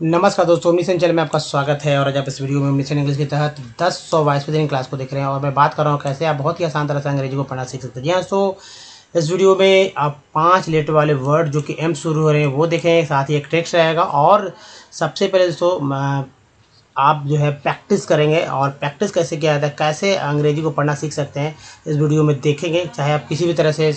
नमस्कार दोस्तों, mission channel में आपका स्वागत है। और आज आप इस वीडियो में मिशन इंग्लिश के तहत 1022वीं दिन क्लास को देख रहे हैं और मैं बात कर रहा हूँ कैसे आप बहुत ही आसान तरह से अंग्रेजी को पढ़ना सीख सकते हैं। जी हाँ, तो इस वीडियो में आप 5 लेटर वाले वर्ड जो कि एम शुरू हो रहे हैं वो देखें, साथ ही एक टेक्स्ट रहेगा। और सबसे पहले दोस्तों आप जो है प्रैक्टिस करेंगे और प्रैक्टिस कैसे किया जाता है, कैसे अंग्रेजी को पढ़ना सीख सकते हैं, इस वीडियो में देखेंगे। चाहे आप किसी भी तरह से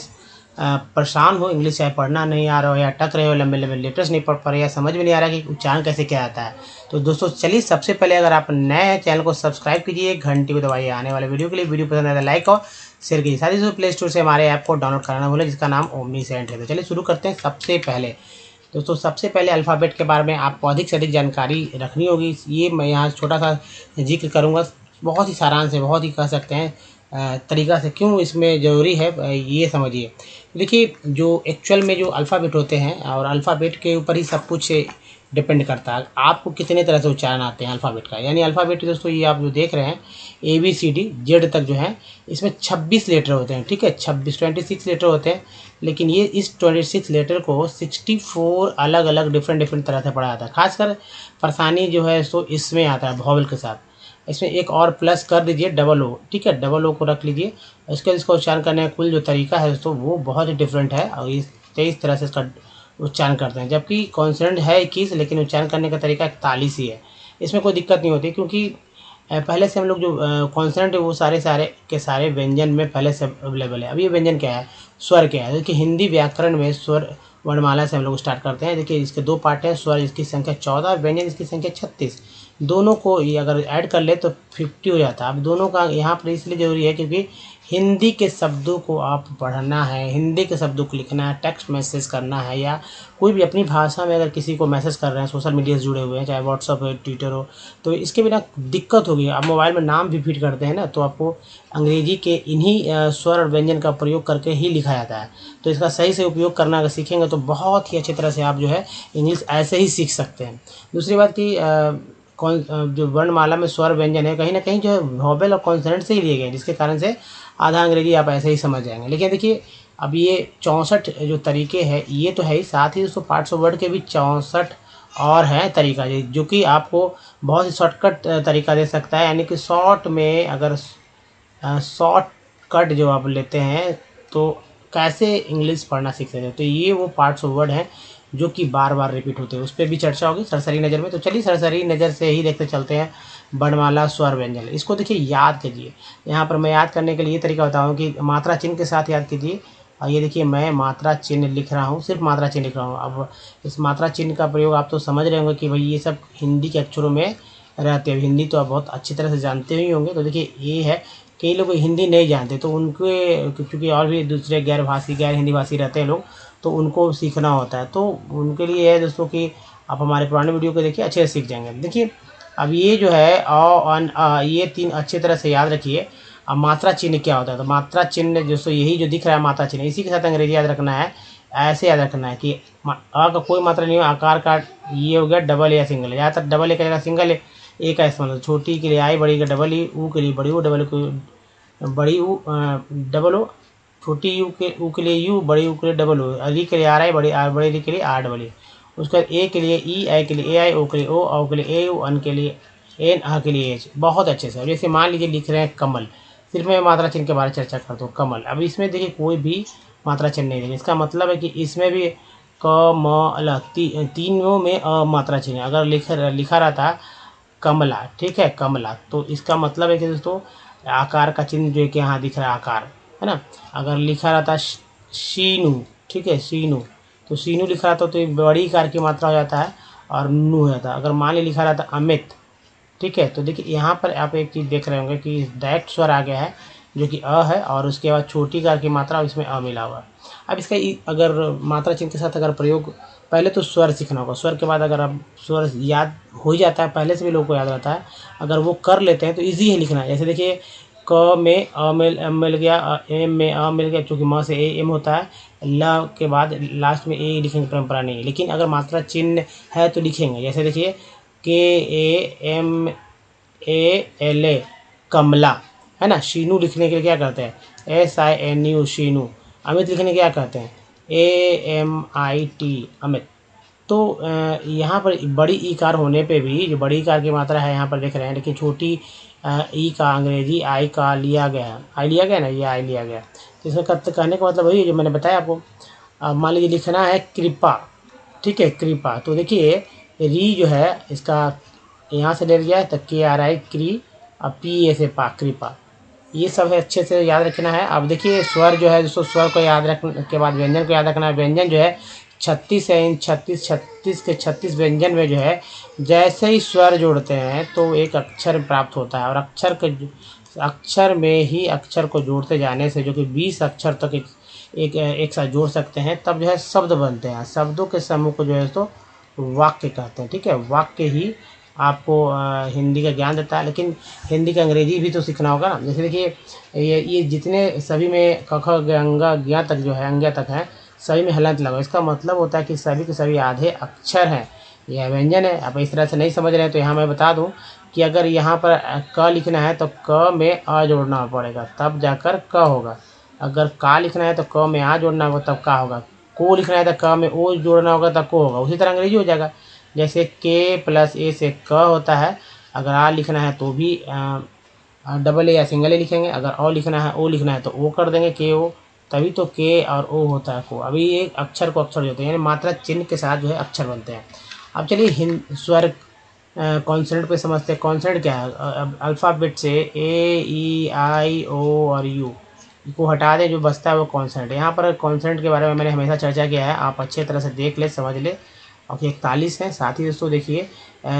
परेशान हो, इंग्लिश चाहे पढ़ना नहीं आ रहा हो या अटक रहे हो, लंबे लंबे लेटर्स नहीं पढ़ पा रहे या समझ में नहीं आ रहा कि उच्चारण कैसे किया जाता है, तो दोस्तों चलिए सबसे पहले अगर आप नए हैं चैनल को सब्सक्राइब कीजिए, घंटी को दबाइए आने वाले वीडियो के लिए। वीडियो पसंद आए तो लाइक और शेयर कीजिए। साथ ही प्ले स्टोर से हमारे ऐप को डाउनलोड कराना भूलें जिसका नाम ओमनीसेंट है। तो चलिए शुरू करते हैं। सबसे पहले दोस्तों सबसे पहले अल्फ़ाबेट के बारे में आपको अधिक से अधिक जानकारी रखनी होगी। ये मैं यहाँ छोटा सा जिक्र करूँगा, बहुत ही सारांश है, बहुत ही कह सकते हैं तरीका से, क्यों इसमें ज़रूरी है ये समझिए। देखिए, जो एक्चुअल में जो अल्फ़ाबेट होते हैं और अल्फ़ाबेट के ऊपर ही सब कुछ डिपेंड करता है आपको कितने तरह से उच्चारण आते हैं अल्फ़ाबेट का। यानी अल्फ़ाबेट दोस्तों ये आप जो देख रहे हैं ABCD Z तक जो है, इसमें 26 लेटर होते हैं। ठीक है, 26 लेटर होते हैं, लेकिन ये इस 26 लेटर को 64 अलग अलग डिफरेंट तरह से पढ़ा जाता है। खासकर परेशानी जो है सो इसमें आता है वॉवल के साथ। इसमें एक और प्लस कर दीजिए डबल ओ। ठीक है, डबल ओ को रख लीजिए। इसके इसका उच्चारण करने का कुल जो तरीका है दोस्तों वो बहुत ही डिफरेंट है और इस 23 तरह से इसका उच्चारण करते हैं। जबकि कॉन्सोनेंट है 21, लेकिन उच्चारण करने का तरीका 41 ही है। इसमें कोई दिक्कत नहीं होती, क्योंकि पहले से हम लोग जो कॉन्सोनेंट है वो सारे के सारे व्यंजन में पहले से अवेलेबल है। अब ये व्यंजन क्या है, स्वर क्या है। देखिए, हिंदी व्याकरण में स्वर वर्णमाला से हम लोग स्टार्ट करते हैं। देखिए, इसके 2 पार्ट हैं, स्वर इसकी संख्या 14, व्यंजन इसकी संख्या 36। दोनों को ये अगर ऐड कर ले तो 50 हो जाता है। अब दोनों का यहाँ पर इसलिए ज़रूरी है क्योंकि हिंदी के शब्दों को आप पढ़ना है, हिंदी के शब्दों को लिखना है, टेक्स्ट मैसेज करना है, या कोई भी अपनी भाषा में अगर किसी को मैसेज कर रहे हैं, सोशल मीडिया से जुड़े हुए हैं, चाहे व्हाट्सअप हो, ट्विटर हो, तो इसके बिना दिक्कत होगी। आप मोबाइल में नाम भी फीड करते हैं ना, तो आपको अंग्रेजी के इन्हीं स्वर और व्यंजन का प्रयोग करके ही लिखा जाता है। तो इसका सही से उपयोग करना अगर सीखेंगे तो बहुत ही अच्छी तरह से आप जो है इंग्लिश ऐसे ही सीख सकते हैं। दूसरी बात कि जो वर्णमाला में स्वर व्यंजन है, कहीं ना कहीं जो है वॉवेल और कॉन्सोनेंट से ही लिए गए हैं, जिसके कारण से आधा अंग्रेजी आप ऐसे ही समझ जाएंगे। लेकिन देखिए, अब ये 64 जो तरीके हैं ये तो है ही, साथ ही दोस्तों पार्ट्स ऑफ वर्ड के भी 64 और हैं तरीका, जो कि आपको बहुत ही शॉर्टकट तरीका दे सकता है। यानी कि शॉर्ट में अगर शॉर्ट कट जो आप लेते हैं तो कैसे इंग्लिश पढ़ना सीख सकते हैं, तो ये वो पार्ट्स ऑफ वर्ड हैं जो कि बार बार रिपीट होते हैं। उस पर भी चर्चा होगी सरसरी नज़र में। तो चलिए सरसरी नज़र से ही देखते चलते हैं वर्णमाला स्वर व्यंजन। इसको देखिए, याद कीजिए। यहाँ पर मैं याद करने के लिए तरीका बताऊँ कि मात्रा चिन्ह के साथ याद कीजिए। और ये देखिए, मैं मात्रा चिन्ह लिख रहा हूँ, सिर्फ मात्रा चिन्ह लिख रहा हूँ। अब इस मात्रा चिन्ह का प्रयोग आप तो समझ रहे होंगे कि भाई ये सब हिंदी के अक्षरों में रहते हैं। हिंदी तो आप बहुत अच्छी तरह से जानते ही होंगे। तो देखिए, ये है, कई लोग हिंदी नहीं जानते, तो उनके क्योंकि और भी दूसरे गैर हिंदी भाषी रहते हैं लोग, तो उनको सीखना होता है। तो उनके लिए है दोस्तों कि आप हमारे पुराने वीडियो को देखिए, अच्छे से सीख जाएंगे। देखिए, अब ये जो है ये 3 अच्छी तरह से याद रखिए। अब मात्रा चिन्ह क्या होता है, तो मात्रा चिन्ह दोस्तों यही जो दिख रहा है मात्रा चिन्ह, इसी के साथ अंग्रेजी याद रखना है। ऐसे याद रखना है कि अ का कोई मात्रा नहीं हो, आकार का ये हो गया डबल ए या सिंगल है। ज़्यादातर डबल ए का जगह सिंगल है, ए का इस्तेमाल। छोटी के लिए आई, बड़ी का डबल ई, ऊ के लिए बड़ी ऊ, डबल को बड़ी ऊ डबल ओ, छोटी ऊ के लिए यू, बड़ी ऊ के लिए डबल ओ, री के लिए आर आई, बड़ी आर, बड़ी री के लिए आर डबल ई। उसके बाद ए के लिए ई, आई के लिए ए आई, ओ के लिए ओ, औ के लिए ए यू, अन के लिए एन, आ के लिए एच। बहुत अच्छे से। जैसे मान लीजिए लिख रहे हैं कमल, सिर्फ मैं मात्रा चिन्ह के बारे में चर्चा करता हूँ। कमल, अब इसमें देखिए कोई भी मात्रा चिन्ह नहीं देंगे। इसका मतलब है कि इसमें भी क म ल तीनों में मात्रा चिन्ह है। अगर लिखा रहता कमला, ठीक है, कमला, तो इसका मतलब है कि दोस्तों आकार का चिन्ह जो है कि यहाँ दिख रहा है आकार, है ना। अगर लिखा रहता शीनू, ठीक है, शीनू, तो शीनू लिखा रहता तो ये बड़ी कार की मात्रा हो जाता है और नू हो जाता है। अगर मान ली लिखा रहता अमित, ठीक है, तो देखिए यहाँ पर आप एक चीज़ देख रहे होंगे कि डायरेक्ट स्वर आ गया है जो कि अ है, और उसके बाद छोटी कार की मात्रा इसमें अ मिला हुआ है। अब इसका अगर मात्रा चिन्ह के साथ अगर प्रयोग, पहले तो स्वर सीखना होगा। स्वर के बाद अगर आप स्वर याद हो ही जाता है, पहले से भी लोगों को याद रहता है, अगर वो कर लेते हैं तो ईजी है लिखना। जैसे देखिए, क में अ मिल गया, एम में अ मिल गया, चूँकि म से ए एम होता है, ल के बाद लास्ट में ए लिखने की परंपरा नहीं है। लेकिन अगर मात्रा चिन्ह है तो लिखेंगे। जैसे देखिए, KAMALA, कमला, है ना। शीनू लिखने के लिए क्या करते हैं, SINU, शीनू। अमित लिखने के क्या कहते हैं, AMIT, अमित। तो यहाँ पर बड़ी ईकार होने पे भी जो बड़ी ईकार की मात्रा है यहाँ पर देख रहे हैं, लेकिन छोटी ई का अंग्रेजी आई का लिया गया है। आई लिया गया ना, ये आई लिया गया। तो इसमें कहने का मतलब वही है जो मैंने बताया आपको। अब मान लीजिए लिखना है कृपा, ठीक है, कृपा। तो देखिए री जो है इसका यहाँ से ले लिया है तो KRI क्री, अब PA से पा, कृपा। ये सब है, अच्छे से याद रखना है। अब देखिए स्वर जो है दोस्तों, स्वर को याद रखने के बाद व्यंजन को याद रखना है। व्यंजन जो है 36 है, इन 36 के 36 व्यंजन में जो है जैसे ही स्वर जोड़ते हैं तो एक अक्षर प्राप्त होता है, और अक्षर में ही अक्षर को जोड़ते जाने से जो कि 20 अक्षर तक एक साथ जोड़ सकते हैं, तब जो है शब्द बनते हैं। शब्दों के समूह को जो है तो वाक्य कहते हैं, ठीक है। वाक्य ही आपको हिंदी का ज्ञान देता है, लेकिन हिंदी का अंग्रेजी भी तो सीखना होगा ना। जैसे देखिए ये जितने सभी में क ख ग अंगा ज्ञा तक जो है, अंग्या तक है, सभी में हलंत लगा। इसका मतलब होता है कि सभी के सभी आधे अक्षर हैं, यह व्यंजन है। आप इस तरह से नहीं समझ रहे हैं तो यहाँ मैं बता दूँ कि अगर यहाँ पर क लिखना है तो क में अ जोड़ना पड़ेगा, तब जाकर क होगा। अगर का लिखना है तो क में आ जोड़ना होगा, तब का होगा। को लिखना है तो क में ओ जोड़ना होगा, तब को होगा। उसी तरह अंग्रेजी हो जाएगा, जैसे K+A से क होता है। अगर आ लिखना है तो भी डबल ए या सिंगल ए लिखेंगे। अगर ओ लिखना है तो ओ कर देंगे, KO, तभी तो K और O होता है को। अभी एक अक्षर को अक्षर जोड़ते हैं, यानी मात्रा चिन्ह के साथ जो है अक्षर बनते हैं। अब चलिए स्वर कॉन्सोनेंट पे समझते हैं। कॉन्सोनेंट क्या है? अल्फ़ाबेट से A, E, I, O और U को हटा दें, जो बचता है वो कॉन्सोनेंट है। यहाँ पर कॉन्सोनेंट के बारे में मैंने हमेशा चर्चा किया है, आप अच्छे तरह से देख ले, समझ ले। और 41 है। साथ ही दोस्तों देखिए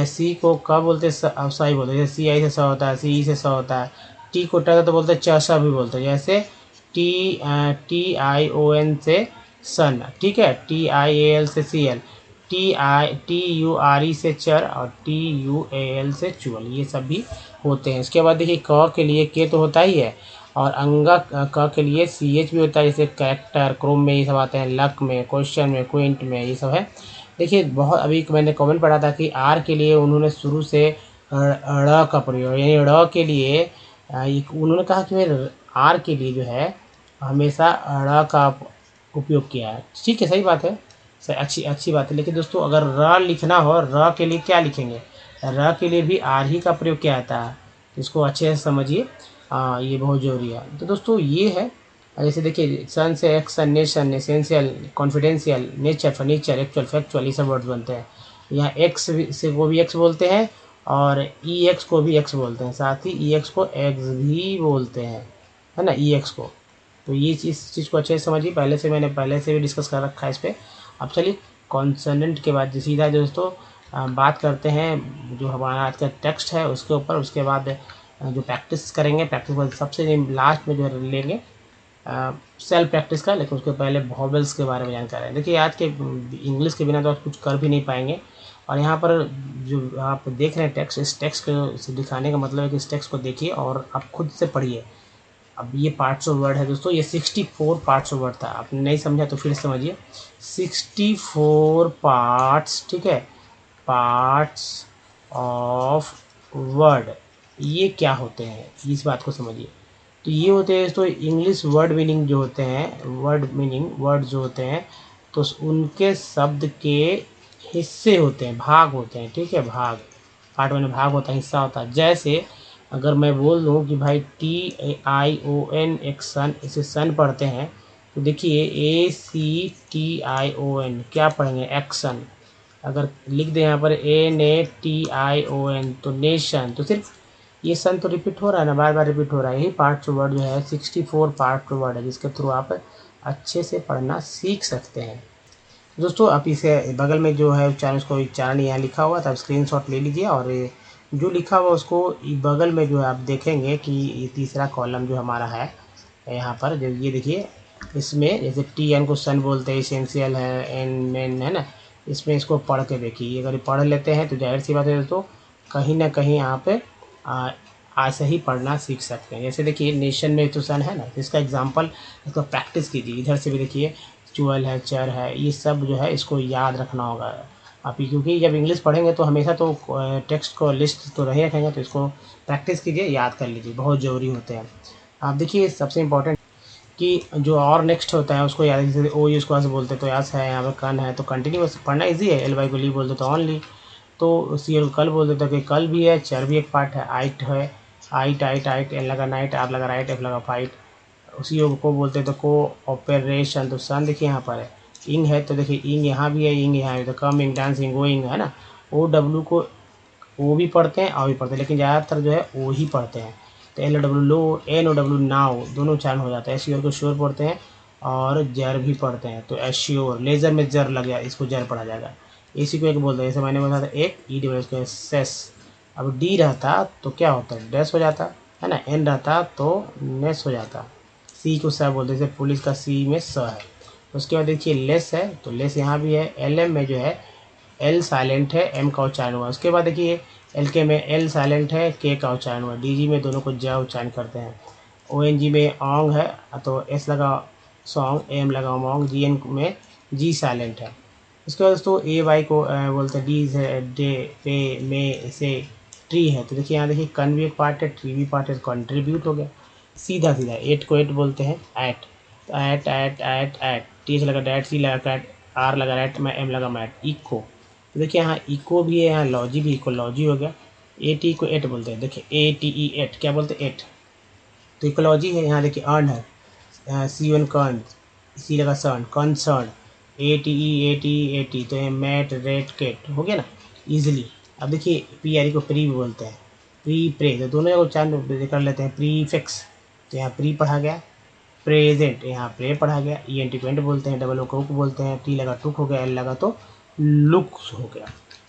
सी को क बोलते हैं, सही बोलते हैं, जैसे CI से स होता है, CE से स होता है। टी को ट तो बोलते हैं, च भी बोलते हैं, जैसे TION से सन, ठीक है। TIAL से CL, TURE से चर, और TUAL से चुअल, ये सब भी होते हैं। इसके बाद देखिए क के लिए के तो होता ही है, और अंगा क के लिए CH भी होता है, जैसे कैरेक्टर, क्रोम में ये सब आते हैं, लक में, क्वेश्चन में, क्विंट में, ये सब है। देखिए बहुत अभी मैंने कमेंट पढ़ा था कि आर के लिए उन्होंने शुरू से ड़ का प्रयोग, यानी ड़ के लिए उन्होंने कहा कि मैं आर के लिए जो है हमेशा ड़ का उपयोग किया है। ठीक है, सही बात है, अच्छी बात है। लेकिन दोस्तों अगर र लिखना हो, र के लिए क्या लिखेंगे? र के लिए भी आर ही का प्रयोग किया जाता है, इसको अच्छे से समझिए, ये बहुत ज़रूरी है। तो दोस्तों ये है, जैसे देखिए सन से action, nation, essential, confidential, nature, furniture, actual, factual, ये सब वर्ड्स बनते हैं। यहाँ एक्स से को भी एक्स बोलते हैं, और EX को भी एक्स बोलते हैं, साथ ही EX को एक्स भी बोलते हैं, है ना, EX को। तो ये चीज़ को अच्छे से समझिए, मैंने पहले से भी डिस्कस कर रखा है इस पर। अब चलिए कॉन्सोनेंट के बाद सीधा दोस्तों बात करते हैं जो हमारा आज का टेक्स्ट है उसके ऊपर। उसके बाद जो प्रैक्टिस करेंगे, प्रैक्टिस बाद सबसे लास्ट में जो लेंगे सेल्फ प्रैक्टिस का, लेकिन उसके पहले वॉवेल्स के बारे में जानकारी है। देखिए आज के इंग्लिश के बिना तो आप कुछ कर भी नहीं पाएंगे। और यहाँ पर जो आप देख रहे हैं टेक्स्ट, इस टेक्स्ट को दिखाने का मतलब है कि इस टेक्स्ट को देखिए और आप खुद से पढ़िए। अब ये पार्ट्स ऑफ वर्ड है दोस्तों, ये 64 पार्ट्स ऑफ वर्ड था, आपने नहीं समझा तो फिर समझिए। 64 पार्ट्स, ठीक है, पार्ट्स ऑफ वर्ड, ये क्या होते हैं इस बात को समझिए। तो ये होते हैं दोस्तों इंग्लिश वर्ड मीनिंग जो होते हैं, वर्ड जो होते हैं, तो उनके शब्द के हिस्से होते हैं, भाग होते हैं, ठीक है। पार्ट में भाग होता है, हिस्सा होता है। जैसे अगर मैं बोल दूँ कि भाई TION एक सन, इसे सन पढ़ते हैं, तो देखिए ACTION क्या पढ़ेंगे? एक्शन। अगर लिख दें यहाँ पर NATION तो नेशन, तो सिर्फ ये सन तो रिपीट हो रहा है ना, बार बार रिपीट हो रहा है। यही पार्ट्स ऑफ वर्ड जो है 64 पार्ट ऑफ वर्ड है, जिसके थ्रू आप अच्छे से पढ़ना सीख सकते हैं। दोस्तों आप इसे बगल में जो है उच्चारण यहाँ लिखा हुआ था, आप स्क्रीनशॉट ले लीजिए, और जो लिखा हुआ उसको बगल में जो है आप देखेंगे कि ये तीसरा कॉलम जो हमारा है यहाँ पर, जो ये देखिए इसमें जैसे TN को सन बोलते हैं, एसेंशियल है, एन मेन है ना, इसमें इसको पढ़ के देखिए। अगर पढ़ लेते हैं तो जाहिर सी बात है दोस्तों कहीं ना कहीं आप ऐसे ही पढ़ना सीख सकते हैं। जैसे देखिए नेशन में तो सन है ना, तो इसका एग्जाम्पल, इसको प्रैक्टिस कीजिए। इधर से भी देखिए चुअल है, चर है, ये सब जो है इसको याद रखना होगा आप ही, क्योंकि जब इंग्लिश पढ़ेंगे तो हमेशा तो टेक्स्ट को लिस्ट तो नहीं रखेंगे, तो इसको प्रैक्टिस कीजिए, याद कर लीजिए, बहुत ज़रूरी होते हैं। आप देखिए सबसे इम्पोर्टेंट कि जो और नेक्स्ट होता है उसको याद, जैसे ओ उसको ऐसे बोलते तो यस है, यहाँ पर कन है, तो कंटिन्यूस पढ़ना इजी है। एल वाई को ली बोलते तो ऑनली, तो सी एल कल बोल देते कि कल भी है, चर भी एक पार्ट है, आइट है, आइट आइट आइट, एन लगा नाइट, आर लगा राइट, एफ लगा फाइट। उसी को बोलते तो को ऑपरेशन, तो सन देखिए यहाँ पर है, इंग है तो देखिए इंग यहाँ भी है, इंग यहाँ भी, तो कमिंग डांसिंग गोइंग है ना। ओ डब्ल्यू को ओ भी पढ़ते हैं और भी पढ़ते हैं, लेकिन ज़्यादातर जो है ओ ही पढ़ते हैं। तो L O W low, N O W now, दोनों उच्चारण हो जाता है। एश्योर को श्योर पढ़ते हैं और जर भी पढ़ते हैं, तो एश्योर, लेजर में जर लग जाए, इसको जर पढ़ा जाएगा। इसी को एक बोलते हैं, जैसे मैंने बताया था एक ई डी को सेस। अब डी रहता तो क्या होता है, डैश हो जाता है ना, एन रहता तो नेस हो जाता। सी को स बोलते हैं, जैसे पुलिस का सी में स है। उसके बाद देखिए लेस है, तो लेस यहाँ भी है। एल एम में जो है एल साइलेंट है, एम का उच्चारण हुआ। उसके बाद देखिए एल के में एल साइलेंट है, के का उच्चारण हुआ। डी जी में दोनों को ज उच्चारण करते हैं। ओ एन जी में ओंग है, तो एस लगा सॉन्ग, एम लगा मोंग, जी एन में जी साइलेंट है। उसके बाद दोस्तों ए वाई को बोलते हैं डी से डे पे में से ट्री है, तो देखिए यहाँ देखिए कन भी एक पार्ट है, ट्री भी पार्ट है, कंट्रीब्यूट हो गया। सीधा सीधा एट को एट बोलते हैं, एट, तो at at at at, T से लगा डैट, सी लगा कैट, आर लगा रैट, में एम लगा मैट, इको। तो देखिए यहाँ इको भी है, यहाँ लॉजी भी, इकोलॉजी हो गया। ए टी को एट बोलते हैं, देखिए ए टी ई एट, क्या बोलते हैं एट, तो इकोलॉजी है। यहाँ देखिए अर्न है, सी वन कॉन, सी लगा सन, कंसर्न, ए टी, तो ये मैट रेट केट हो गया ना इजीली। अब देखिए पी आर ई को प्री बोलते हैं, प्री प्रे, तो दोनों उच्चारण कर लेते हैं। प्रीफिक्स, तो यहाँ प्री पढ़ा गया। प्रेजेंट, यहाँ प्रे पढ़ा गया। ई एन टी को एंट बोलते हैं, डबल ओ को बोलते हैं, टी लगा टुक हो गया, एल लगा तो लुक हो गया।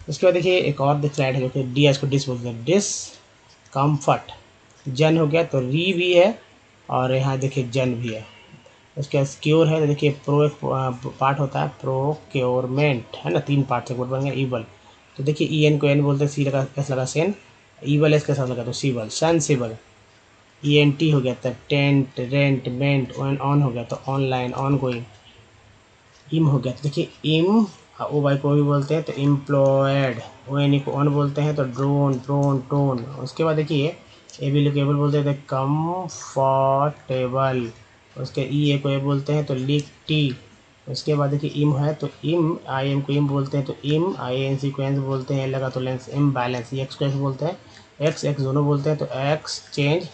उसके बाद देखिए एक और स्लाइड है जो कि डी एस को डिस बोलते हैं, डिस कम्फर्ट, जन हो गया, तो री भी है और यहाँ देखिए जन भी है। उसके बाद क्योर है, तो देखिए प्रो एक पार्ट होता है, प्रोक्योरमेंट है ना, तीन पार्ट से वर्ड बन गया। ईबल, तो देखिए ई एन को एन बोलते हैं, सी लगा एस लगा सेन, ईबल एस के साथ लगा तो सीबल, सेंसिबल। ई एन टी हो गया था टेंट, रेंट, मेंट, ऑन हो गया तो ऑनलाइन, ऑन गोइंग। इम हो गया, तो देखिए इम, ओ वाई को भी बोलते हैं तो एम्प्लॉयड, ओ एन ई को ऑन बोलते हैं तो ड्रोन, प्रोन, टोन। उसके बाद देखिए ए बी केबल बोलते हैं तो कम्फर्टेबल। उसके ई ए को ए बोलते हैं तो लिक टी। उसके बाद देखिए इम है तो इम, आई एम को इम बोलते हैं तो इम, आई एन सी को एन बोलते हैं, लगा तो लेंस, इम बैलेंस। एक्स को एक्स बोलते हैं, एक्स एक्स दोनों बोलते हैं तो एक्स चेंज।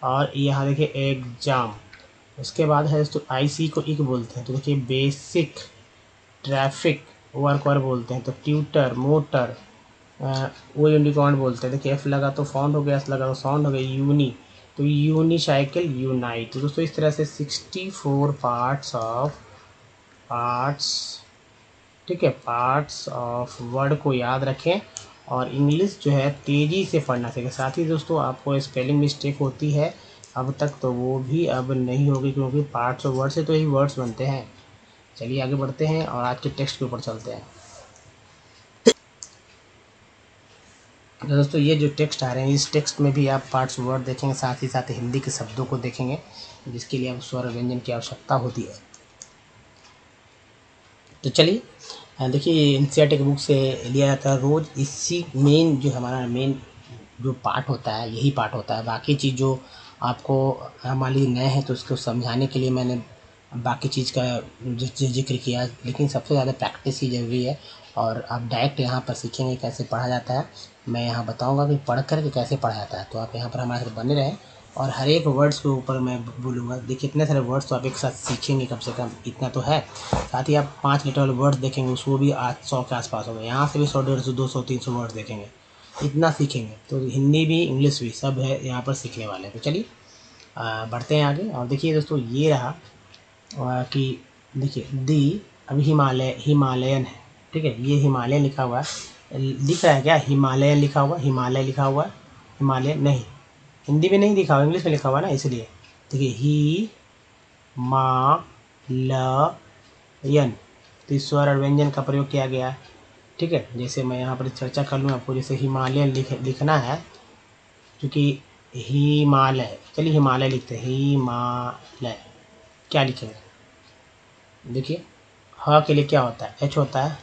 और यहाँ देखिए एग्जाम। उसके बाद है तो आई सी को इक बोलते हैं, तो देखिए बेसिक, ट्रैफिक, वर्क और बोलते हैं तो ट्यूटर, मोटर, वो यूनिकॉर्न बोलते हैं। देखिए एफ लगा तो फाउंड हो गया, एस लगा तो साउंड हो गया, यूनी, तो यूनी साइकिल, यूनाइट। तो दोस्तों इस तरह से 64 पार्ट्स, ठीक है, पार्ट्स ऑफ वर्ड को याद रखें और इंग्लिश जो है तेज़ी से पढ़ना सीखें। साथ ही दोस्तों आपको स्पेलिंग मिस्टेक होती है अब तक, तो वो भी अब नहीं होगी, क्योंकि पार्ट्स ऑफ वर्ड से तो यही वर्ड्स बनते हैं। चलिए आगे बढ़ते हैं और आज के टेक्स्ट के ऊपर चलते हैं। तो दोस्तों ये जो टेक्स्ट आ रहे हैं, इस टेक्स्ट में भी आप पार्ट्स वर्ड देखेंगे, साथ ही साथ हिंदी के शब्दों को देखेंगे, जिसके लिए आप स्वर व्यंजन की आवश्यकता होती है। तो चलिए देखिए एनसीईआरटी की बुक से लिया जाता है रोज़, इसी मेन जो हमारा मेन जो पार्ट होता है यही पार्ट होता है। बाकी चीज़ जो आपको मान लीजिए नए हैं तो उसको समझाने के लिए मैंने बाकी चीज़ का जिक्र किया, लेकिन सबसे ज़्यादा प्रैक्टिस ही ज़रूरी है। और आप डायरेक्ट यहाँ पर सीखेंगे कैसे पढ़ा जाता है, मैं यहाँ बताऊँगा कि पढ़ कर के कैसे पढ़ा जाता है। तो आप यहाँ पर हमारे साथ बने रहें और हर एक वर्ड्स के ऊपर मैं बोलूँगा। देखिए इतने सारे वर्ड्स तो आप एक साथ सीखेंगे, कम से कम इतना तो है। साथ ही आप 5 लेटर वाले वर्ड्स देखेंगे, उसको भी 100 के आसपास होगा। यहाँ से भी 100, 150, 200, 300 वर्ड्स देखेंगे, इतना सीखेंगे। तो हिंदी भी इंग्लिश भी सब है यहाँ पर सीखने वाले हैं। तो चलिए बढ़ते हैं आगे। और देखिए दोस्तों ये रहा कि देखिए दी, अभी हिमालयन है, ठीक है, ये हिमालयन लिखा हुआ है, दिख रहा है क्या, हिमालयन लिखा हुआ, हिमालय लिखा हुआ, हिमालय नहीं, हिंदी में नहीं लिखा हुआ, इंग्लिश में लिखा हुआ ना, इसलिए देखिए ही मा ल यन, तो इस स्वर और व्यंजन का प्रयोग किया गया, ठीक है। जैसे मैं यहाँ पर चर्चा कर लूँ आपको, जैसे हिमालयन लिखना है, क्योंकि हिमालय, चलिए हिमालय लिखते हैं, हिमालय क्या लिखेंगे, देखिए ह के लिए क्या होता है, एच होता है,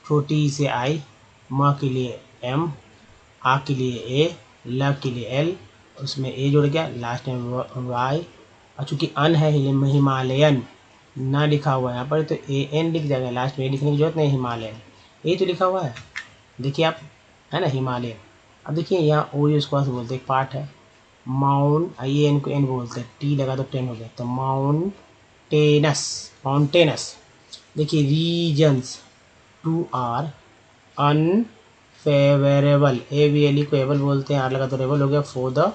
छोटी ई से आई, म के लिए एम, आ के लिए ए, ल के लिए एल, उसमें ए जुड़ गया, लास्ट में वाई, और चूँकि अन है हिमालयन ना लिखा हुआ है यहाँ पर, तो ए एन लिख जाएगा लास्ट में, ए लिखने की जरूरत नहीं, हिमालयन ये तो लिखा हुआ है, देखिए आप, है ना, हिमालयन। अब देखिए यहाँ ओ यू उसको बोलते हैं, एक पार्ट है माउंट, ये एन को एन बोलते हैं, टी लगा तो टेन हो गया, तो माउंटेनस, माउंटेनस। देखिए regions, too are unfavourable, A B L को एबल बोलते हैं, आर लगा तो रेबल हो गया, for the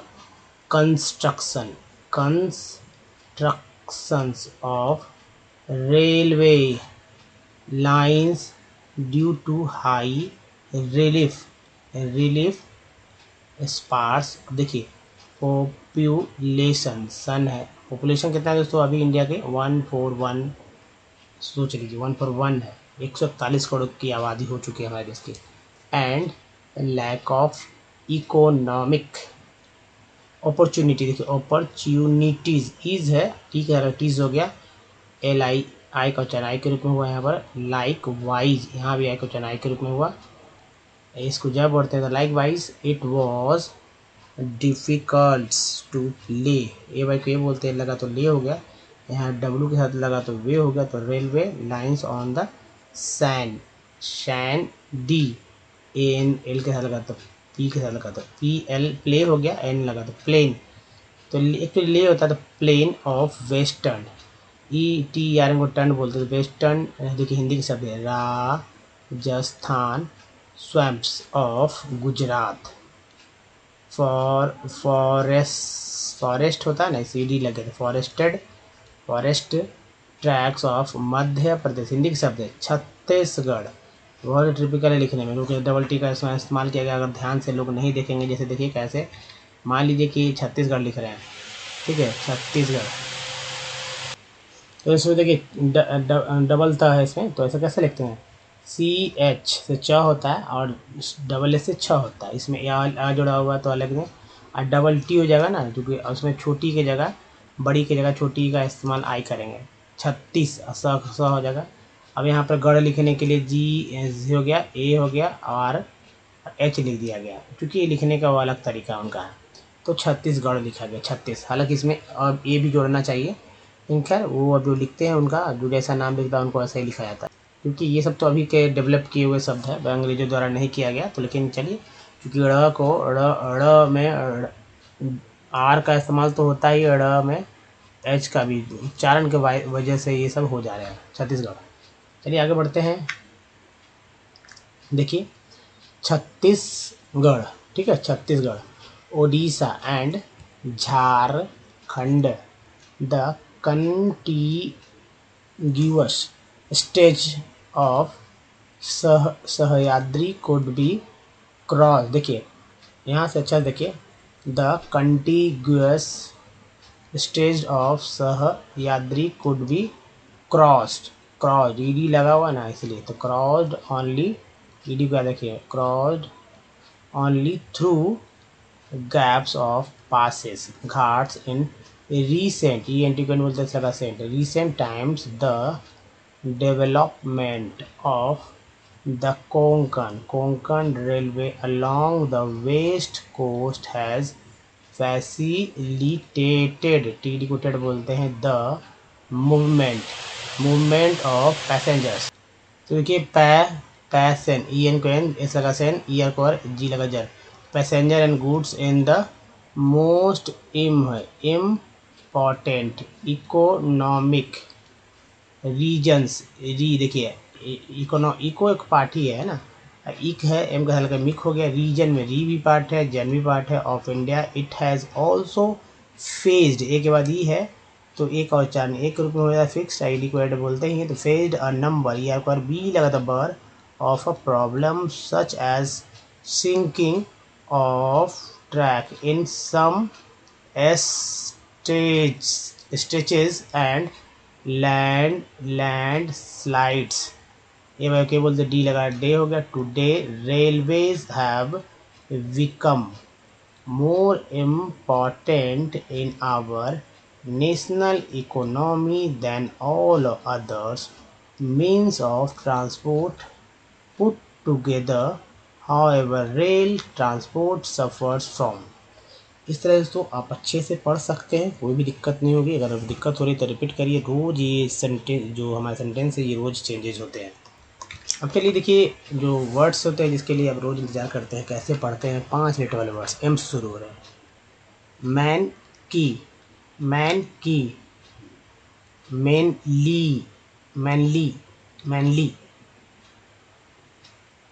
constructions of railway lines due to high relief sparse. देखिए पॉपुलेशन, सन है, पॉपुलेशन कितना है दोस्तों अभी इंडिया के 141, सोच लीजिए 141 है, 141 करोड़ की आबादी हो चुकी है हमारे देश की। And lack of economic opportunity, देखिए अपॉर्चुनिटीज, इज है, ठीक है, टीज हो गया, एल आई, आई का उच्चारण आई के रूप में हुआ यहाँ पर, लाइक वाइज, यहाँ भी आई का उच्चारण आई के रूप में हुआ, इसको जब बढ़ते हैं तो likewise it was difficult to lay, A Y को ए बोलते हैं, लगा तो ले हो गया, यहाँ डब्ल्यू के साथ लगा तो वे हो गया, तो railway lines on the sand, शैन डी, ए एन एल के साथ लगा तो पी के साथ लगा तो पी एल, प्ले हो गया, एन लगा तो प्लेन, तो एक तो ले होता है तो plain of western, E T R N को टर्न बोलते हैं, वेस्टर्न देखिए हिंदी के शब्द है, Rajasthan, swamps of Gujarat, forest होता है ना, सी डी लगे थे, forest tracts of Madhya Pradesh, Hindi के शब्द है, छत्तीसगढ़, बहुत ट्रिपिकल है लिखने में, क्योंकि डबल टी का इसमें इस्तेमाल किया गया, अगर ध्यान से लोग नहीं देखेंगे, जैसे देखिए कैसे, मान लीजिए कि छत्तीसगढ़ लिख रहे हैं, ठीक है, छत्तीसगढ़, तो इसमें देखिए डबल त है इसमें, तो ऐसा कैसे लिखते हैं, सी एच से च होता है और डबल एस से छ होता है, इसमें आ जुड़ा हुआ तो अलग में, और डबल टी हो जाएगा ना, क्योंकि उसमें छोटी की जगह बड़ी की जगह छोटी का इस्तेमाल आई करेंगे, 36 स हो जाएगा। अब यहाँ पर गढ़ लिखने के लिए जी हो गया, ए हो गया और एच लिख दिया गया, क्योंकि ये लिखने का वो अलग तरीका उनका है, तो छत्तीसगढ़ लिखा गया 36, हालांकि इसमें अब ए भी जोड़ना चाहिए, लेकिन खैर वो अब जो लिखते हैं उनका जो जैसा नाम लिखता है उनको ऐसा ही लिखा जाता है, क्योंकि ये सब तो अभी के डेवलप किए हुए शब्द है, अंग्रेजों द्वारा नहीं किया गया, तो लेकिन चलिए, क्योंकि ड़ को ड़ में आर का इस्तेमाल तो होता ही, ड़ में एच का भी उच्चारण के वजह से ये सब हो जा रहा है छत्तीसगढ़। चलिए आगे बढ़ते हैं, देखिए छत्तीसगढ़, ठीक है, Chhattisgarh, Odisha and Jharkhand, the contiguous stage of Sahyadri could be crossed, देखिए यहाँ से अच्छा देखिए, the contiguous stage of Sahyadri could be crossed, cross D लगा हुआ ना इसलिए, तो क्रॉस्ड ओनली, डी को देखिए, crossed only through gaps of passes, Ghats in recent, ये एंटीक्वेंट बोलते हैं लगा Saint, recent times the development of the Konkan railway along the west coast has facilitated, T को टेड बोलते हैं, the movement of passengers, तो देखिए पैसन, ई एन को एन, एस लगा सेन, ई आर को आर, जी लगा ger, passenger and goods in the most important economic regions, re देखिए इको एक पार्ट ही है ना, इक है, एम का हल्का मिक हो गया, रीजन में री भी पार्ट है, जन भी पार्ट है, of India, it has also faced, A के बाद ई है तो एक और उच्चारण एक रूप में हो जाता है, फिक्स आई डी को एड बोलते हैं, तो फेज्ड अ नंबर, या एक बार बी लगा था बर, of a problem such as sinking of track in some stretches and landslides, ये भाई क्या बोलते, डी लगा, डे हो गया, today railways have become more important in our national economy than all others means of transport put together. However, rail transport suffers from, इस तरह से तो आप अच्छे से पढ़ सकते हैं, कोई भी दिक्कत नहीं होगी। अगर दिक्कत हो रही तो रिपीट करिए। रोज़ ये सेंटेंस जो हमारा सेंटेंस है ये रोज़ चेंजेज होते हैं। अब चलिए देखिए, जो वर्ड्स होते हैं जिसके लिए आप रोज़ इंतज़ार करते हैं, कैसे पढ़ते हैं। 5 लेटर वाले वर्ड्स एम से शुरू हो रहे हैं। मैन की, मैन की, मैनली, मैनली, मैनली,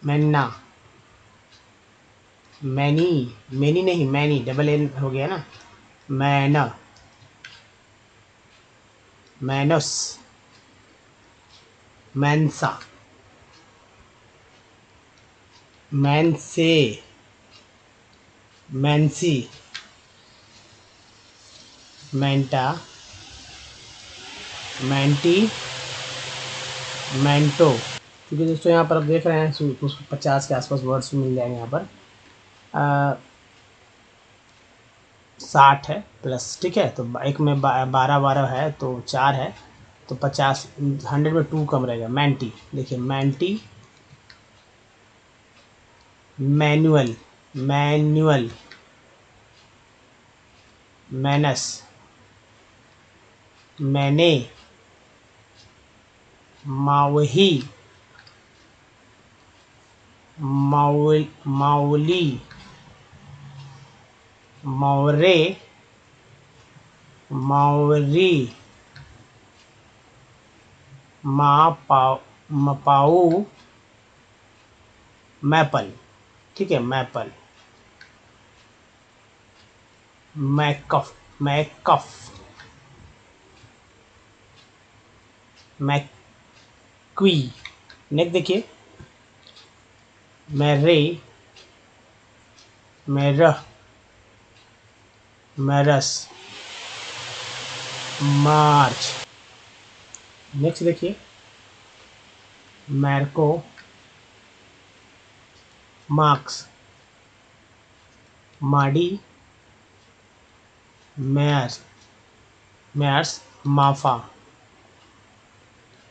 मैना, मैनी, मैनी नहीं मैनी, डबल एन हो गया ना। मैना, मैनस, मैंसा, मैनसे, मैंसी, मैंटा, मैंटी, मैंटो। क्योंकि दोस्तों यहाँ पर आप देख रहे हैं कुछ 50 के आसपास वर्ड्स मिल जाएंगे यहाँ पर। 60 है प्लस, ठीक है। तो एक में 12 है तो 4 है तो 50, 100 में 2 कम रहेगा। मैंटी, देखिए मैंटी, मैनुअल, मैनुअल, मैनस, मैंने, मावही, मावली, मौरे, मावरी, मपाऊ, मैपल, ठीक है। मैपल, मैकफ, मैकफ, मैक्वी। नेक्स्ट देखिए, मैरे, मैरह, मैरस, मार्च। नेक्स्ट देखिए, मैरको, मार्क्स, माडी, मैर्स, मैर्स, माफा,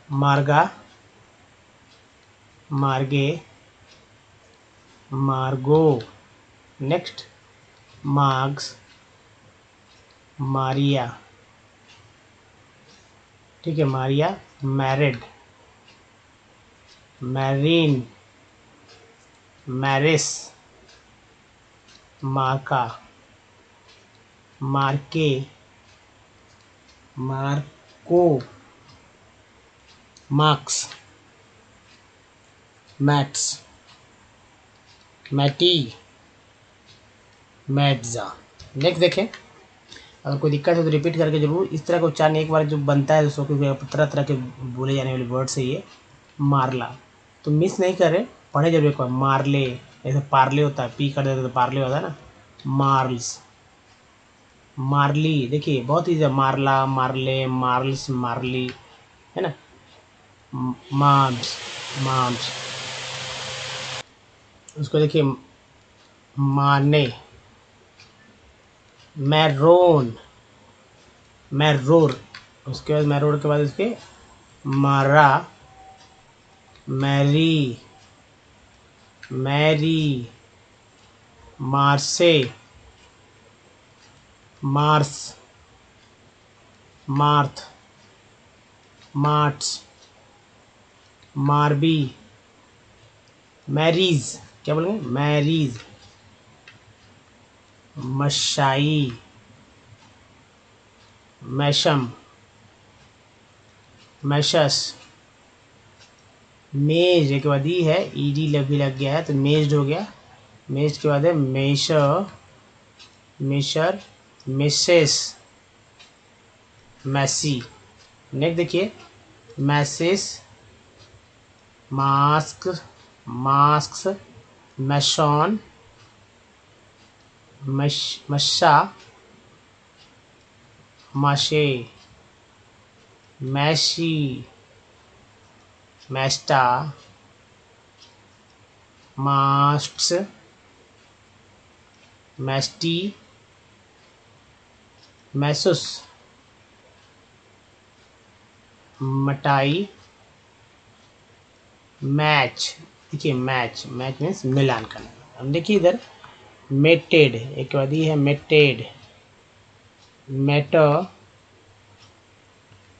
मार्गा, मार्गे, मार्गो। नेक्स्ट, मार्क्स, मारिया, ठीक है। मारिया, मैरिड, मैरीन, मैरिस, मार्का, मार्के, मार्को, मार्क्स, मैट्स, मैटी, मैट्जा। नेक्स्ट देखें, अगर कोई दिक्कत है तो रिपीट करके जरूर। इस तरह का उच्चारण एक बार जो बनता है दोस्तों, क्योंकि तरह तरह के बोले जाने वाले वर्ड से ये मारला, तो मिस नहीं करे, पढ़े जरूर एक बार। मारले, जैसे पार्ले होता है, पी कर देते तो पार्ले होता है ना। मार्ल्स, मार्ली, देखिए बहुत ही मारला, मारले, मार्ल्स, मार्ली, है ना। मार्ब्स, मार्ब्स, उसको देखिए मारने, मैरोन, मैरोर, उसके बाद मैरोर के बाद उसके मारा, मैरी, मैरी, मार्से, मार्स, मार्थ, मार्ट्स, मार्बी, मैरीज, क्या बोलेंगे, मैरीज, मशाई, मैशम, मैशस, मेज, एक बाद ई है, ईडी भी लग गया है तो मेज हो गया। मेज के बाद है मेशर, मेशर, मिसेस, मैसी। नेक्स्ट देखिए, मैसेस, मास्क, मास्क्स, मैशॉन, मशा, माशे, मैशी, मैस्टा, मास्ट्स, मैस्टी, मैसुस, मटाई, मैच। देखिए मैच, मैच मीन्स मिलान करना। अब देखिए इधर मेटेड, एक बाद ये है मेटेड, मेटो,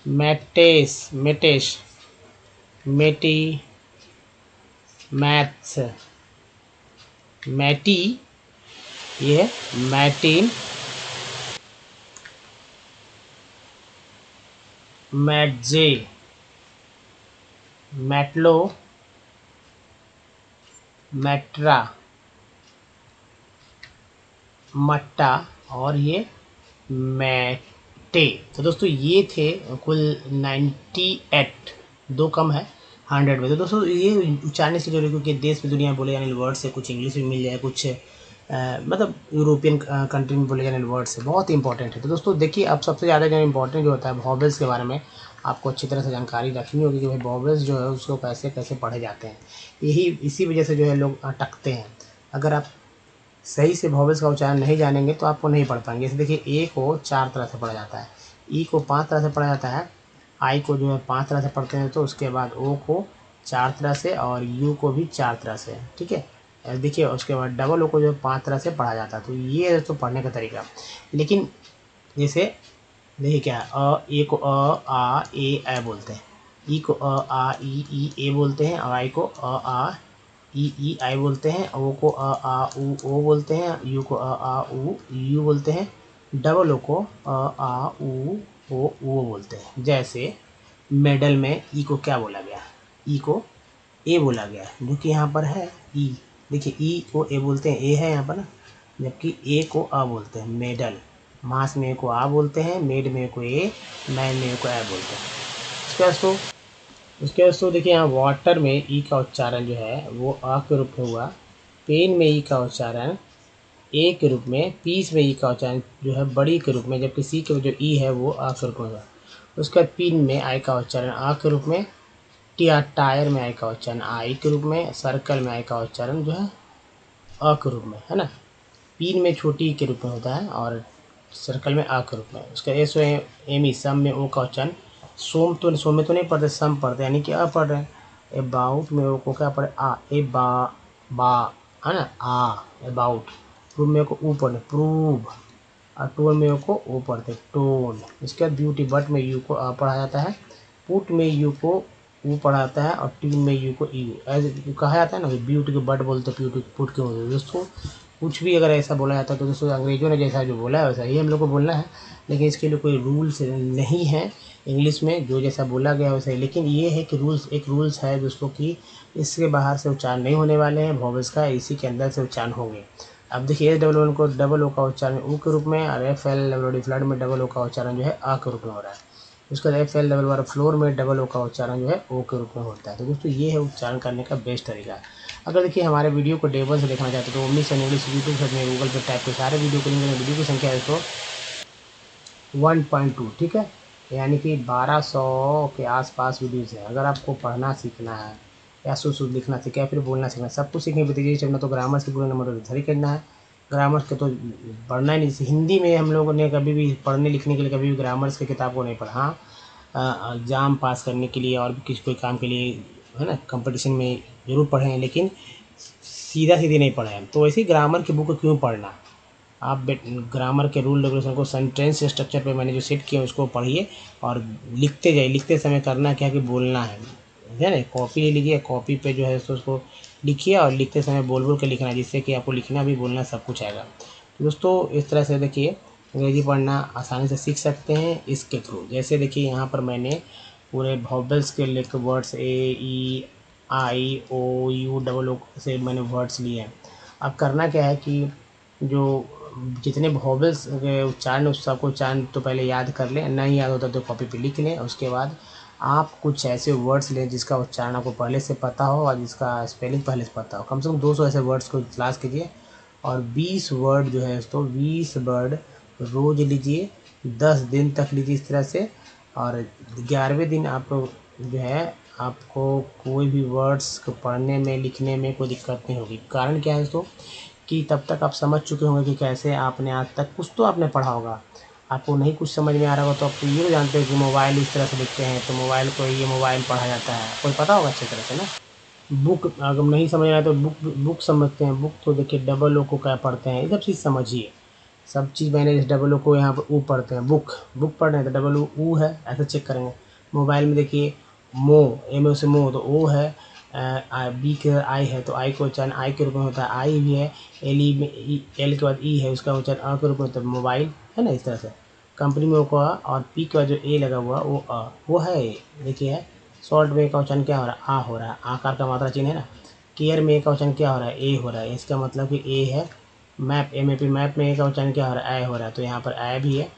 मैटेस, मेटेश, मेटी, मैथ्स, मैटी, ये है मैटीन, मैटजे, मैटलो, मैट्रा, मट्टा और ये मैटे। तो दोस्तों ये थे कुल 98, दो कम है 100 में। तो दोस्तों ये उच्चारने से जो क्योंकि देश में दुनिया में बोले जाने वाले वर्ड से कुछ इंग्लिश में मिल जाए, कुछ मतलब यूरोपियन कंट्री में बोले जाने वाले वर्ड से बहुत इंपॉर्टेंट है। तो दोस्तों देखिए, अब सबसे ज़्यादा जो इम्पोर्टेंट जो होता है वॉवेल्स के बारे में आपको अच्छी तरह से जानकारी रखनी होगी कि भाई वॉवेल्स जो है उसको कैसे कैसे पढ़े जाते हैं। यही इसी वजह से जो है लोग अटकते हैं। अगर आप सही से वॉवेल्स का उच्चारण नहीं जानेंगे तो आपको नहीं पढ़ पाएंगे। जैसे देखिए, ए को 4 तरह से पढ़ा जाता है, ई को 5 तरह से पढ़ा जाता है, आई को जो है 5 तरह से पढ़ते हैं, तो उसके बाद ओ को 4 तरह से और यू को भी 4 तरह से, ठीक है। देखिए उसके बाद डबल ओ को जो है 5 तरह से पढ़ा जाता है। तो ये है तो पढ़ने का तरीका। लेकिन जैसे देखिए क्या है, ए को आ ए बोलते हैं, ई को आ ई ए बोलते हैं, और आई को आ ई आई बोलते हैं, ओ को आ उ ओ बोलते हैं, यू को आ उ यू बोलते हैं, डबल ओ को आ उ ओ बोलते हैं। जैसे मेडल में ई को क्या बोला गया, ई को ए बोला गया है, जो कि यहाँ पर है ई। देखिए ई को ए बोलते हैं, ए है यहाँ पर ना, जबकि ए को आ बोलते हैं मेडल। मास में को आ बोलते हैं, मेड में को ए, मैन में को ए बोलते हैं। उसके बाद तो देखिए यहाँ वाटर में ई का उच्चारण जो है वो आ के रूप में हुआ, पेन में ई का उच्चारण ए के रूप में, पीस में ई का उच्चारण जो है बड़ी के रूप में, जबकि सी के जो ई है वो आ के रूप में हुआ। उसके बाद पिन में आई का उच्चारण आ के रूप में, टायर में आई का उच्चारण आई के रूप में, सर्कल में आई का उच्चारण जो है अ के रूप में, है ना। पिन में छोटी ई के रूप में होता है और सर्कल में आ के रूप में। उसका एस एम ई सम में ओ का उच्चारण सोम में तो नहीं पढ़ते, सम पढ़ते यानी कि अ पढ़ रहे हैं। अबाउट में ओ को क्या पढ़े, आ ए बा है ना, आ अबाउट। प्रूव में को ऊ पढ़े प्रूव, और टोन में को ओ पढ़ते टोन। इसके बाद ब्यूटी बट में यू को आ पढ़ा जाता है, पुट में यू को ऊ पढ़ा जाता है, और टीन में यू को यू एज कहा जाता है ना, ब्यूटी को बट बोलते ब्यूटी पुट के बोलते। दोस्तों कुछ भी अगर ऐसा बोला जाता है तो दोस्तों अंग्रेजों ने जैसा जो बोला है वैसा ही हम लोग को बोलना है, लेकिन इसके लिए कोई रूल्स नहीं है इंग्लिश में, जो जैसा बोला गया वैसा ही। लेकिन ये है कि रूल्स है दोस्तों कि इसके बाहर से उच्चारण नहीं होने वाले हैं वॉवेल्स का, इसी के अंदर से उच्चारण होंगे। अब देखिए एस को डबल ओ का उच्चारण ऊ के रूप में, और FL फ्लड में डबल ओ का उच्चारण जो है आ के रूप में हो रहा है। उसके बाद FL फ्लोर में डबल ओ का उच्चारण जो है ओ के रूप में होता है। तो दोस्तों ये है उच्चारण करने का बेस्ट तरीका। अगर देखिए हमारे वीडियो को डेबल से देखना चाहते तो ओमनी सन इंग्लिश यूट्यूब सर्च में गूगल पर टाइप कर सारे वीडियो को लिंक में, वीडियो की संख्या है तो 1.2, ठीक है, यानी कि 1200 के आसपास वीडियोज़ है। अगर आपको पढ़ना सीखना है या शुद्ध लिखना सीखा या फिर बोलना सीखना, सब कुछ सीखने बताइए चलना, तो ग्रामर से पूरे नंबर तो ही करना है। ग्रामर के तो पढ़ना ही नहीं, हिंदी में हम लोगों ने कभी भी पढ़ने लिखने के लिए कभी भी ग्रामर्स की किताब को नहीं पढ़ा। हाँ, एग्ज़ाम पास करने के लिए और भी किसी कोई काम के लिए है ना, कंपटीशन में ज़रूर पढ़े हैं, लेकिन सीधा सीधे नहीं पढ़े हैं। तो ऐसे ही ग्रामर की बुक क्यों पढ़ना, आप ग्रामर के रूल रेगुलेशन को सेंटेंस स्ट्रक्चर पे मैंने जो सेट किया उसको पढ़िए और लिखते जाइए। लिखते समय करना क्या है कि बोलना है ना, कॉपी ले लीजिए, कॉपी पे जो है तो उसको लिखिए और लिखते समय बोल बोल के लिखना है, जिससे कि आपको लिखना भी बोलना सब कुछ आएगा। तो दोस्तों इस तरह से देखिए अंग्रेजी पढ़ना आसानी से सीख सकते हैं इसके थ्रू। जैसे देखिए यहाँ पर मैंने पूरे वॉवेल्स के लिख वर्ड्स AEIOU से मैंने वर्ड्स लिए हैं। अब करना क्या है कि जो जितने वॉवेल्स के उच्चारण उस सबको उच्चारण तो पहले याद कर लें, नहीं याद होता तो कॉपी पे लिख लें। उसके बाद आप कुछ ऐसे वर्ड्स लें जिसका उच्चारण आपको पहले से पता हो और जिसका स्पेलिंग पहले से पता हो। कम से कम 200 ऐसे वर्ड्स को तलाश कीजिए और 20 वर्ड जो है तो 20 वर्ड रोज़ लीजिए, 10 दिन तक लीजिए इस तरह से। और 11वें दिन आप जो है आपको कोई भी वर्ड्स को पढ़ने में लिखने में कोई दिक्कत नहीं होगी। कारण क्या है दोस्तों कि तब तक आप समझ चुके होंगे कि कैसे आपने आज तक कुछ तो आपने पढ़ा होगा। आपको नहीं कुछ समझ में आ रहा होगा तो आप ये जानते हो कि मोबाइल इस तरह से लिखते हैं, तो मोबाइल को ये मोबाइल पढ़ा जाता है, कोई पता होगा अच्छी तरह से ना। बुक अगर नहीं समझ आया तो बुक बुक समझते हैं। बुक तो देखिए डबल ओ को क्या पढ़ते हैं, ये सब चीज़ समझिए। सब चीज़ मैंने इस डबल ओ को यहाँ पर ऊ पढ़ते हैं। बुक बुक पढ़ रहे हैं तो डबल ओ ऊ है, ऐसे चेक करेंगे। मोबाइल में देखिए मो, एम से मो तो ओ है, बी के आई है तो आई को उच्चारण आई के रूप में होता है, आई भी है। एल ई में एल के बाद ई है, उसका उच्चारण अ के रूप में होता है, मोबाइल है ना। इस तरह से कंपनी में ओ को आ, और पी के बाद जो ए लगा हुआ वो अ, वो है ए। देखिए है सॉल्ट में का उच्चारण क्या हो रहा है, आ हो रहा है, आकार का मात्रा चिन्ह है ना। केयर में का उच्चारण क्या हो रहा है, ए हो रहा है, इसका मतलब कि ए है। Map M A P map में ए का उच्चारण क्या हो रहा है, ए हो रहा है, तो यहाँ पर ए भी है।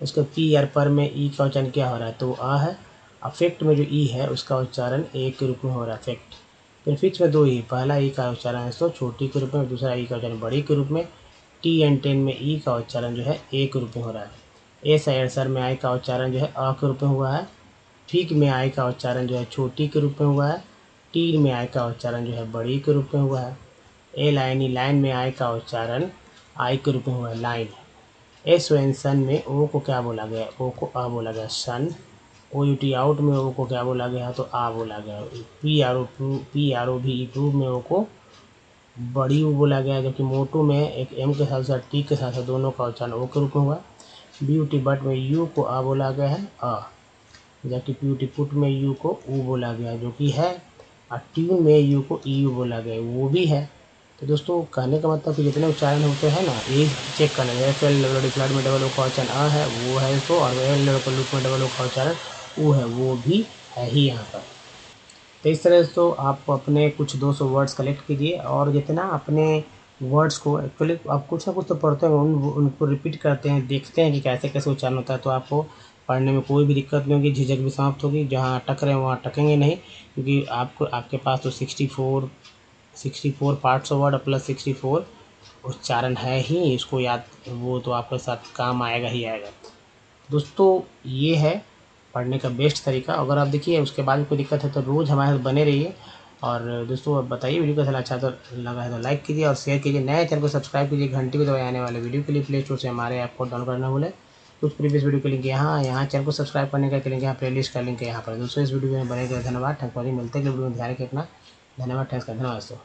उसके पी आर पर में ई का उच्चारण क्या हो रहा है, तो अ है। अफेक्ट में जो ई है उसका उच्चारण ए के रूप में हो रहा है, अफेक्ट। प्रीफिक्स में दो ई, पहला ई का उच्चारण है तो छोटी के रूप में, दूसरा ई का उच्चारण बड़ी के रूप में। टी एंड टेन में ई का उच्चारण जो है ए के रूप में हो रहा है। एस एडसर में आई का उच्चारण जो है अ के रूप में हुआ है। ठीक में आई का उच्चारण जो है छोटी के रूप में हुआ है। टी में आई का उच्चारण जो है बड़ी के रूप में हुआ है। ए लाइनी लाइन में आई का उच्चारण आई के रूप में हुआ है, लाइन। एस एन सन में ओ को क्या बोला गया, ओ को आ बोला गया, सन। ओ यू टी आउट में ओ को क्या बोला गया, तो आ बोला गया। पी आर ओ भी प्रूव में ओ को बड़ी ओ बोला गया, जबकि मोटू में एक एम के साथ साथ टी के साथ साथ दोनों का उच्चारण ओ के रूप में हुआ। ब्यूटी बट में यू को आ बोला गया है, अ, जबकि ब्यूटी पुट में यू को ऊ बोला गया जो कि है। और ट्यून में यू को ई यू बोला गया वो भी है। तो दोस्तों कहने का मतलब कि जितने उच्चारण होते हैं ना ये चेक करना है। एफ एल लेवल फ्लैट में डबल ओ का उच्चारण अ है वो है इसको, और एल लेवल पर लूप में डबल ओ का उच्चारण ऊ है वो भी है ही यहाँ पर। तो इस तरह से तो आप अपने कुछ 200 वर्ड्स कलेक्ट कीजिए, और जितना अपने वर्ड्स को एक्चुअली आप कुछ ना कुछ तो पढ़ते हैं, उनको रिपीट करते हैं, देखते हैं कि कैसे कैसे उच्चारण होता है, तो आपको पढ़ने में कोई भी दिक्कत नहीं होगी, झिझक भी समाप्त होगी। जहाँ अटक रहे हैं वहाँ अटकेंगे नहीं, क्योंकि आपको आपके पास तो 64 पार्ट्स ऑफ वर्ड प्लस 64 उच्चारण है ही। इसको याद, वो तो आपके साथ काम आएगा ही आएगा। दोस्तों ये है पढ़ने का बेस्ट तरीका। अगर आप देखिए उसके बाद भी कोई दिक्कत है तो रोज़ हमारे साथ बने रहिए। और दोस्तों आप बताइए वीडियो कैसा अच्छा तो लगा है तो लाइक कीजिए और शेयर कीजिए। नए चैनल को सब्सक्राइब कीजिए, घंटी को दबाए। आने वाले वीडियो के लिए प्ले स्टोर से हमारे ऐप को डाउनलोड करना भूलें। कुछ प्रीवियस वीडियो के लिंक यहाँ चैनल को सब्सक्राइब करने का लिंक यहाँ, प्लेलिस्ट का लिंक है यहाँ पर। दोस्तों इस वीडियो में बने रहिए, धन्यवाद। Thank you. मिलते हैं वीडियो में, ध्यान रखिए अपना। धन्यवाद, थैंक्स का धन्यवाद दोस्तों।